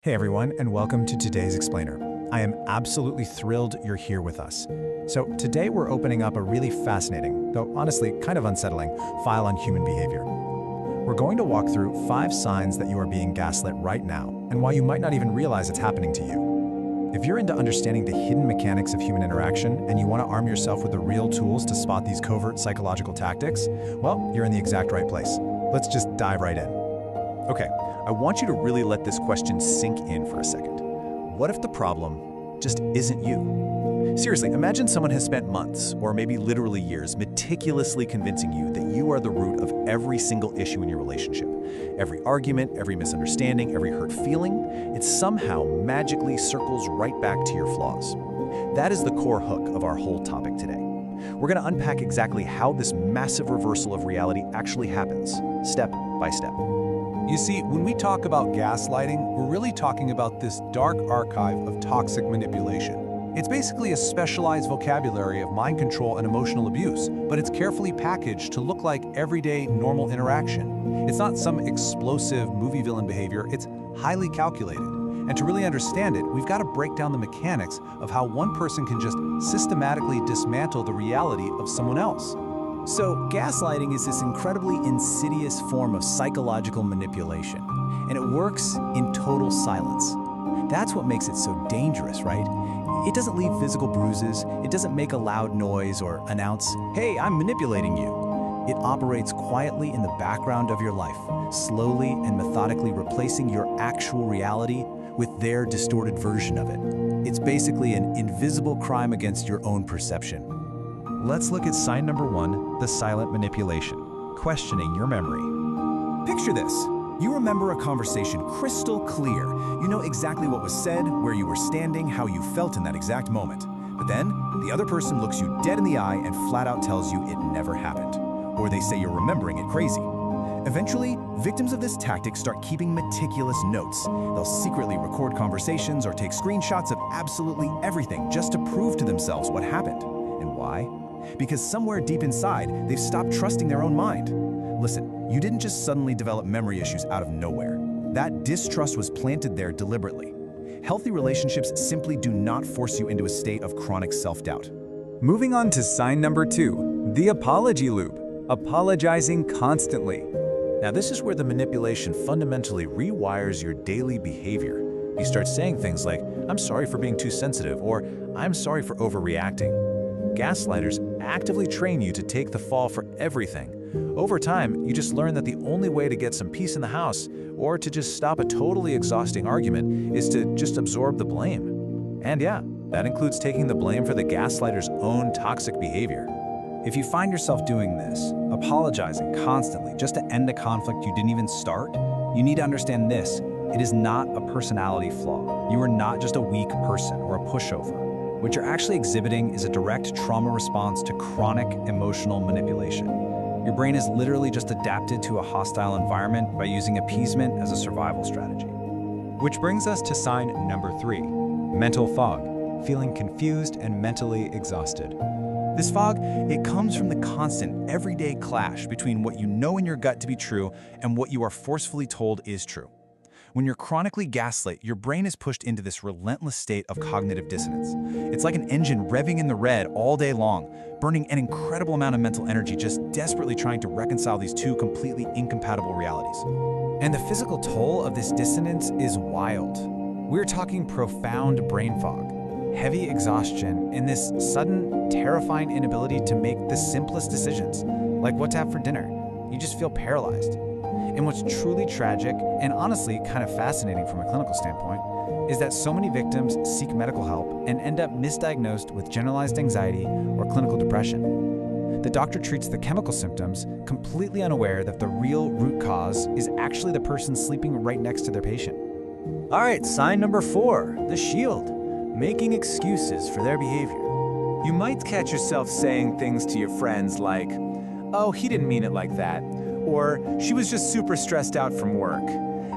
Hey everyone, and welcome to today's Explainer. I am absolutely thrilled you're here with us. So today we're opening up a really fascinating, though honestly kind of unsettling, file on human behavior. We're going to walk through 5 signs that you are being gaslit right now, and why you might not even realize it's happening to you. If you're into understanding the hidden mechanics of human interaction, and you want to arm yourself with the real tools to spot these covert psychological tactics, well, you're in the exact right place. Let's just dive right in. Okay, I want you to really let this question sink in for a second. What if the problem just isn't you? Seriously, imagine someone has spent months, or maybe literally years, meticulously convincing you that you are the root of every single issue in your relationship. Every argument, every misunderstanding, every hurt feeling, it somehow magically circles right back to your flaws. That is the core hook of our whole topic today. We're going to unpack exactly how this massive reversal of reality actually happens, step by step. You see, when we talk about gaslighting, we're really talking about this dark archive of toxic manipulation. It's basically a specialized vocabulary of mind control and emotional abuse, but it's carefully packaged to look like everyday, normal interaction. It's not some explosive movie villain behavior, it's highly calculated. And to really understand it, we've got to break down the mechanics of how one person can just systematically dismantle the reality of someone else. So, gaslighting is this incredibly insidious form of psychological manipulation, and it works in total silence. That's what makes it so dangerous, right? It doesn't leave physical bruises, it doesn't make a loud noise or announce, "Hey, I'm manipulating you." It operates quietly in the background of your life, slowly and methodically replacing your actual reality with their distorted version of it. It's basically an invisible crime against your own perception. Let's look at sign number 1, the silent manipulation, questioning your memory. Picture this. You remember a conversation crystal clear. You know exactly what was said, where you were standing, how you felt in that exact moment. But then, the other person looks you dead in the eye and flat out tells you it never happened. Or they say you're remembering it crazy. Eventually, victims of this tactic start keeping meticulous notes. They'll secretly record conversations or take screenshots of absolutely everything just to prove to themselves what happened. And why? Because somewhere deep inside, they've stopped trusting their own mind. Listen, you didn't just suddenly develop memory issues out of nowhere. That distrust was planted there deliberately. Healthy relationships simply do not force you into a state of chronic self-doubt. Moving on to sign number 2, the apology loop, apologizing constantly. Now this is where the manipulation fundamentally rewires your daily behavior. You start saying things like, "I'm sorry for being too sensitive," or "I'm sorry for overreacting." Gaslighters actively train you to take the fall for everything. Over time, you just learn that the only way to get some peace in the house, or to just stop a totally exhausting argument, is to just absorb the blame. And yeah, that includes taking the blame for the gaslighter's own toxic behavior. If you find yourself doing this, apologizing constantly just to end a conflict you didn't even start, you need to understand this. It is not a personality flaw. You are not just a weak person or a pushover. What you're actually exhibiting is a direct trauma response to chronic emotional manipulation. Your brain is literally just adapted to a hostile environment by using appeasement as a survival strategy. Which brings us to sign number 3, mental fog, feeling confused and mentally exhausted. This fog, it comes from the constant, everyday clash between what you know in your gut to be true and what you are forcefully told is true. When you're chronically gaslit, your brain is pushed into this relentless state of cognitive dissonance. It's like an engine revving in the red all day long, burning an incredible amount of mental energy just desperately trying to reconcile these two completely incompatible realities. And the physical toll of this dissonance is wild. We're talking profound brain fog, heavy exhaustion, and this sudden, terrifying inability to make the simplest decisions, like what to have for dinner. You just feel paralyzed. And what's truly tragic, and honestly kind of fascinating from a clinical standpoint, is that so many victims seek medical help and end up misdiagnosed with generalized anxiety or clinical depression. The doctor treats the chemical symptoms, completely unaware that the real root cause is actually the person sleeping right next to their patient. All right, sign number 4, the shield, making excuses for their behavior. You might catch yourself saying things to your friends like, "Oh, he didn't mean it like that," or "She was just super stressed out from work."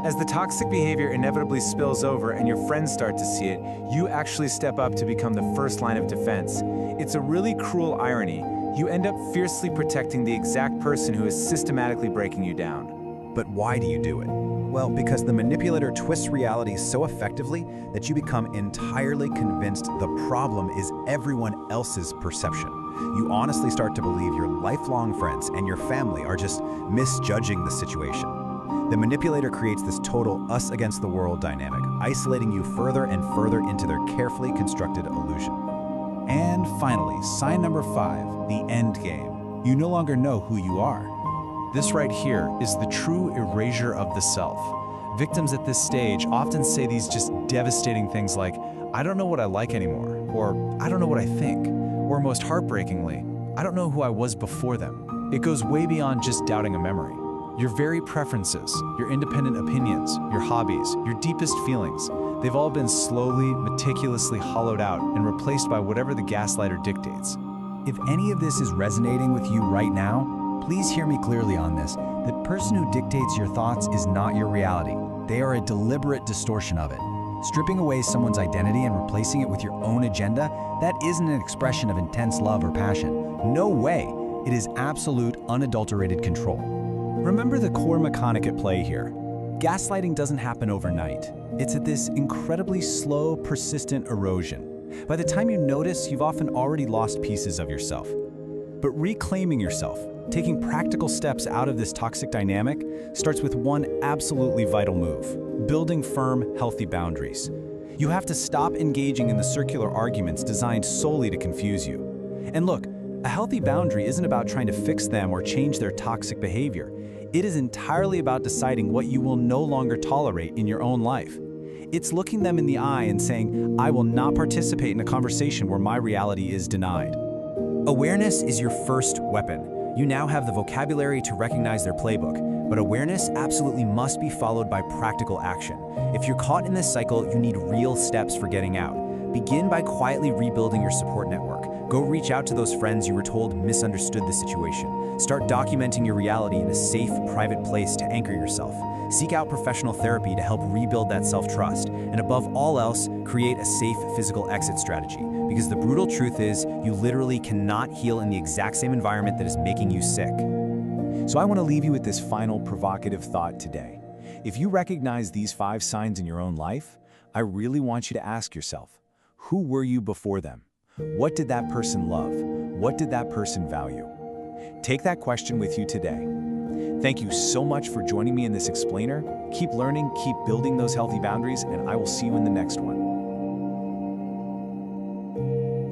As the toxic behavior inevitably spills over and your friends start to see it, you actually step up to become the first line of defense. It's a really cruel irony. You end up fiercely protecting the exact person who is systematically breaking you down. But why do you do it? Well, because the manipulator twists reality so effectively that you become entirely convinced the problem is everyone else's perception. You honestly start to believe your lifelong friends and your family are just misjudging the situation. The manipulator creates this total us against the world dynamic, isolating you further and further into their carefully constructed illusion. And finally, sign number 5, the end game. You no longer know who you are. This right here is the true erasure of the self. Victims at this stage often say these just devastating things like, I don't know what I like anymore, or I don't know what I think, or most heartbreakingly, I don't know who I was before them. It goes way beyond just doubting a memory. Your very preferences, your independent opinions, your hobbies, your deepest feelings, they've all been slowly, meticulously hollowed out and replaced by whatever the gaslighter dictates. If any of this is resonating with you right now, please hear me clearly on this. The person who dictates your thoughts is not your reality. They are a deliberate distortion of it. Stripping away someone's identity and replacing it with your own agenda, that isn't an expression of intense love or passion. No way. It is absolute, unadulterated control. Remember the core mechanic at play here. Gaslighting doesn't happen overnight. It's at this incredibly slow, persistent erosion. By the time you notice, you've often already lost pieces of yourself. But reclaiming yourself, taking practical steps out of this toxic dynamic, starts with one absolutely vital move: building firm, healthy boundaries. You have to stop engaging in the circular arguments designed solely to confuse you. And look, a healthy boundary isn't about trying to fix them or change their toxic behavior. It is entirely about deciding what you will no longer tolerate in your own life. It's looking them in the eye and saying, I will not participate in a conversation where my reality is denied. Awareness is your first weapon. You now have the vocabulary to recognize their playbook, but awareness absolutely must be followed by practical action. If you're caught in this cycle, you need real steps for getting out. Begin by quietly rebuilding your support network. Go reach out to those friends you were told misunderstood the situation. Start documenting your reality in a safe, private place to anchor yourself. Seek out professional therapy to help rebuild that self-trust. And above all else, create a safe physical exit strategy. Because the brutal truth is, you literally cannot heal in the exact same environment that is making you sick. So I want to leave you with this final provocative thought today. If you recognize these 5 signs in your own life, I really want you to ask yourself, who were you before them? What did that person love? What did that person value? Take that question with you today. Thank you so much for joining me in this explainer. Keep learning, keep building those healthy boundaries, and I will see you in the next one.